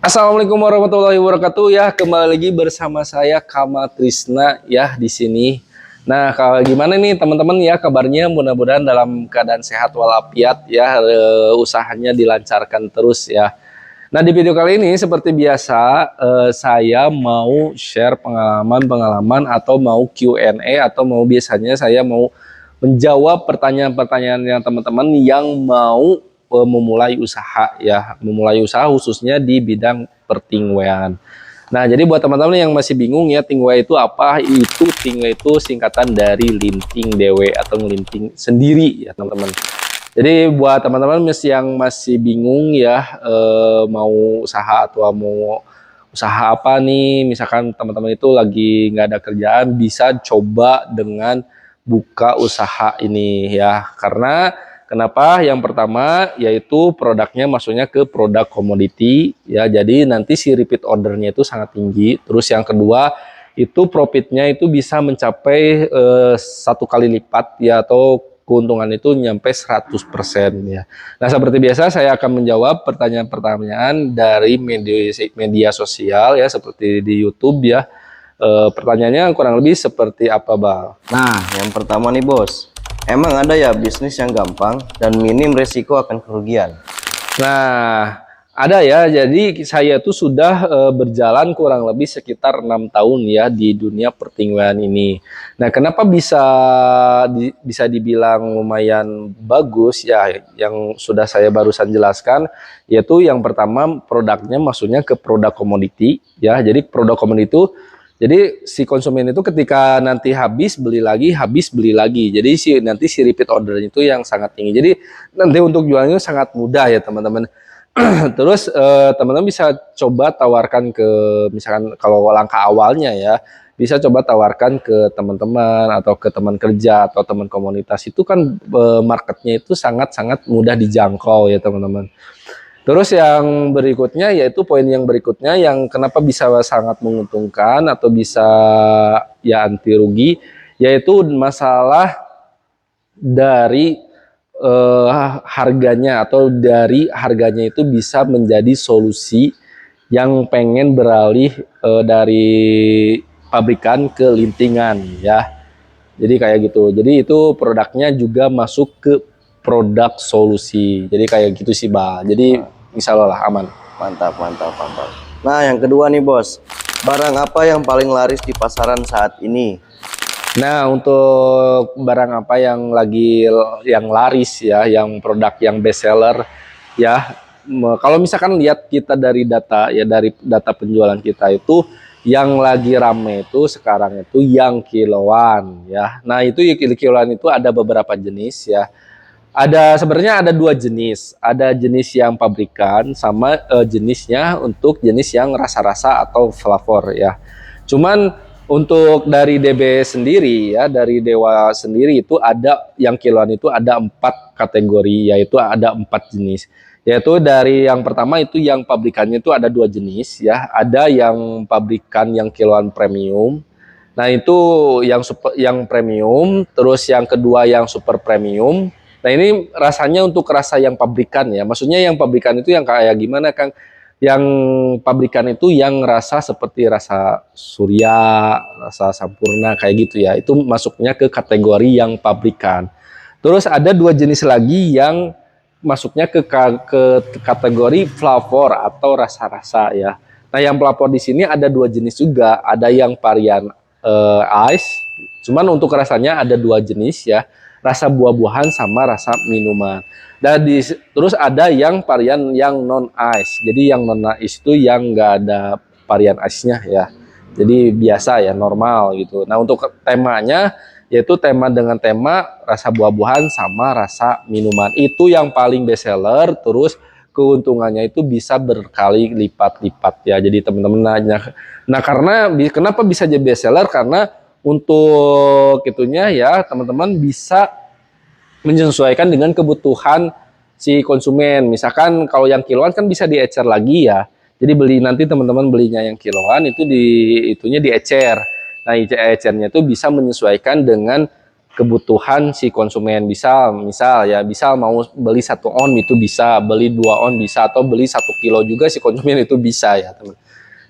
Assalamualaikum warahmatullahi wabarakatuh ya, kembali lagi bersama saya Kama Trisna ya di sini. Nah, kalau gimana nih teman-teman ya kabarnya, mudah-mudahan dalam keadaan sehat walafiat ya, usahanya dilancarkan terus ya. Nah, di video kali ini seperti biasa saya mau share pengalaman-pengalaman atau mau Q&A atau mau biasanya saya mau menjawab pertanyaan-pertanyaan yang teman-teman yang mau memulai usaha ya, memulai usaha khususnya di bidang pertingwean. Nah, jadi buat teman-teman yang masih bingung ya, tingwe itu apa? Itu tingwe itu singkatan dari linting dewe atau ngelinting sendiri ya, teman-teman. Jadi buat teman-teman yang masih bingung ya, mau usaha atau mau usaha apa nih, misalkan teman-teman itu lagi nggak ada kerjaan, bisa coba dengan buka usaha ini ya. Karena kenapa? Yang pertama yaitu produknya masuknya ke produk komoditi ya. Jadi nanti si repeat ordernya itu sangat tinggi. Terus yang kedua itu profitnya itu bisa mencapai 1 kali lipat ya, atau keuntungan itu nyampe 100% ya. Nah, seperti biasa saya akan menjawab pertanyaan-pertanyaan dari media sosial ya, seperti di YouTube ya. Pertanyaannya kurang lebih seperti apa, Bang? Nah, yang pertama nih bos, emang ada ya bisnis yang gampang dan minim resiko akan kerugian? Nah, ada ya. Jadi saya tuh sudah berjalan kurang lebih sekitar 6 tahun ya di dunia pertingwean ini. Nah, kenapa bisa dibilang lumayan bagus ya? Yang sudah saya barusan jelaskan, yaitu yang pertama produknya maksudnya ke produk komoditi ya. Jadi produk komoditi itu, jadi si konsumen itu ketika nanti habis beli lagi, habis beli lagi. Jadi nanti si repeat order itu yang sangat tinggi. Jadi nanti untuk jualnya sangat mudah ya teman-teman. Terus teman-teman bisa coba tawarkan ke, misalkan kalau langkah awalnya ya, bisa coba tawarkan ke teman-teman atau ke teman kerja atau teman komunitas. Itu kan marketnya itu sangat-sangat mudah dijangkau ya teman-teman. Terus yang berikutnya, yaitu poin yang berikutnya yang kenapa bisa sangat menguntungkan atau bisa ya anti rugi, yaitu masalah dari harganya, atau dari harganya itu bisa menjadi solusi yang pengen beralih dari pabrikan ke lintingan ya. Jadi kayak gitu. Jadi itu produknya juga masuk ke produk solusi. Jadi kayak gitu sih, Bah. Jadi insya Allah lah aman. Mantap, mantap, mantap. Nah, yang kedua nih bos, barang apa yang paling laris di pasaran saat ini? Nah, untuk barang apa yang laris ya, yang produk yang best seller ya. Kalau misalkan lihat kita dari data ya, dari data penjualan kita itu yang lagi rame itu sekarang itu yang kiloan ya. Nah, itu kiloan itu ada beberapa jenis ya. Sebenarnya ada dua jenis. Ada jenis yang pabrikan sama jenisnya untuk jenis yang rasa-rasa atau flavor ya. Cuman untuk dari DB sendiri ya, dari Dewa sendiri itu ada yang kiloan itu ada 4 kategori, yaitu ada 4 jenis. Yaitu dari yang pertama itu yang pabrikannya itu ada 2 jenis ya. Ada yang pabrikan yang kiloan premium. Nah, itu yang premium, terus yang kedua yang super premium. Nah, ini rasanya untuk rasa yang pabrikan ya. Maksudnya yang pabrikan itu yang kayak gimana, Kang? Yang pabrikan itu yang rasa seperti rasa Surya, rasa Sampurna kayak gitu ya. Itu masuknya ke kategori yang pabrikan. Terus ada 2 jenis lagi yang masuknya ke kategori flavor atau rasa-rasa ya. Nah, yang pelapor di sini ada 2 jenis juga. Ada yang varian ice, cuman untuk rasanya ada 2 jenis ya, rasa buah-buahan sama rasa minuman. Dan terus ada yang varian yang non ice. Jadi yang non ice itu yang nggak ada varian ice-nya ya. Jadi biasa ya, normal gitu. Nah, untuk temanya yaitu tema dengan tema rasa buah-buahan sama rasa minuman. Itu yang paling best seller, terus keuntungannya itu bisa berkali lipat-lipat ya. Jadi teman-teman nanya, nah karena kenapa bisa jadi best seller? Karena untuk itunya ya teman-teman bisa menyesuaikan dengan kebutuhan si konsumen. Misalkan kalau yang kiloan kan bisa diecer lagi ya. Jadi nanti teman-teman belinya yang kiloan itu itunya diecer. Nah, ecernya itu bisa menyesuaikan dengan kebutuhan si konsumen. Misal ya, misal mau beli 1 on itu bisa, beli 2 on bisa, atau beli 1 kilo juga si konsumen itu bisa ya teman.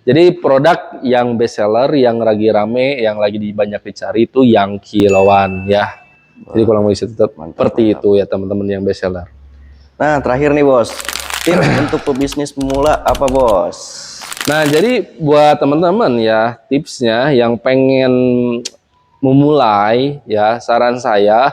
Jadi produk yang best seller, yang lagi rame, yang lagi banyak dicari itu yang kiloan ya. Jadi kurang lebih seperti itu ya teman-teman yang best seller. Nah, terakhir nih bos, tips untuk pebisnis pemula apa bos? Nah, jadi buat teman-teman ya, tipsnya yang pengen memulai ya, saran saya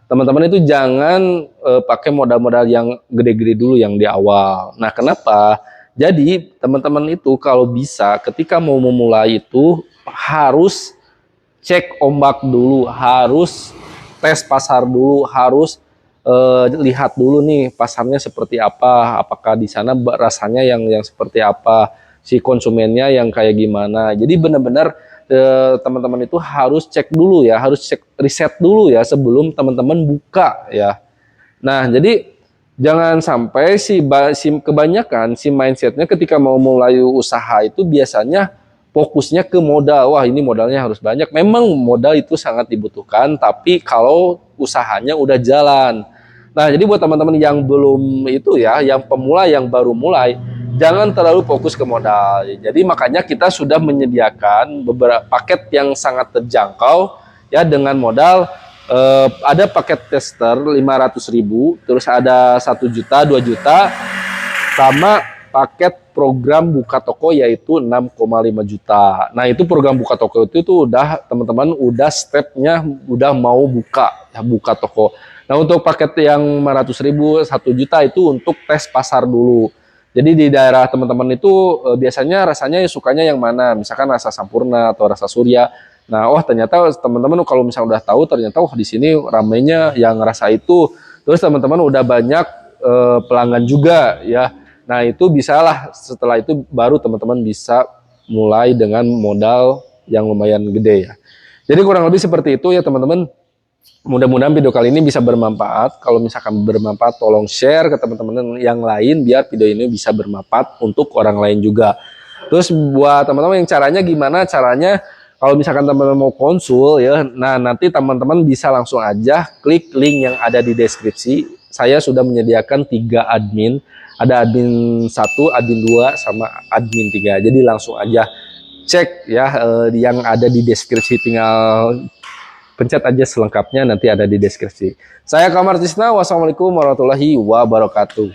teman-teman itu jangan pakai modal-modal yang gede-gede dulu yang di awal. Nah, kenapa? Jadi teman-teman itu kalau bisa ketika mau memulai itu harus cek ombak dulu, harus tes pasar dulu, harus lihat dulu nih pasarnya seperti apa, apakah di sana rasanya yang seperti apa, si konsumennya yang kayak gimana. Jadi benar-benar teman-teman itu harus cek dulu ya, harus cek riset dulu ya sebelum teman-teman buka ya. Nah, jadi jangan sampai si kebanyakan si mindsetnya ketika mau mulai usaha itu biasanya fokusnya ke modal. Wah, ini modalnya harus banyak. Memang modal itu sangat dibutuhkan, tapi kalau usahanya udah jalan. Nah, jadi buat teman-teman yang belum itu ya, yang pemula yang baru mulai, jangan terlalu fokus ke modal. Jadi makanya kita sudah menyediakan beberapa paket yang sangat terjangkau ya dengan modal ada paket tester 500.000, terus ada 1 juta, 2 juta, sama paket program buka toko yaitu 6,5 juta. Nah, itu program buka toko itu tuh udah teman-teman udah stepnya udah mau buka ya, buka toko. Nah, untuk paket yang 500.000, 1 juta itu untuk tes pasar dulu. Jadi di daerah teman-teman itu biasanya rasanya sukanya yang mana? Misalkan rasa Sampurna atau rasa Surya. Nah, ternyata teman-teman kalau misalnya udah tahu ternyata di sini ramenya yang rasa itu. Terus teman-teman udah banyak pelanggan juga ya. Nah, itu bisalah setelah itu baru teman-teman bisa mulai dengan modal yang lumayan gede ya. Jadi kurang lebih seperti itu ya teman-teman. Mudah-mudahan video kali ini bisa bermanfaat. Kalau misalkan bermanfaat, tolong share ke teman-teman yang lain biar video ini bisa bermanfaat untuk orang lain juga. Terus buat teman-teman yang caranya gimana? Caranya kalau misalkan teman-teman mau konsul ya, nah nanti teman-teman bisa langsung aja klik link yang ada di deskripsi. Saya sudah menyediakan 3 admin. Ada admin 1, admin 2, sama admin 3. Jadi langsung aja cek ya yang ada di deskripsi, tinggal pencet aja selengkapnya, nanti ada di deskripsi. Saya Kamar Tisna, wassalamualaikum warahmatullahi wabarakatuh.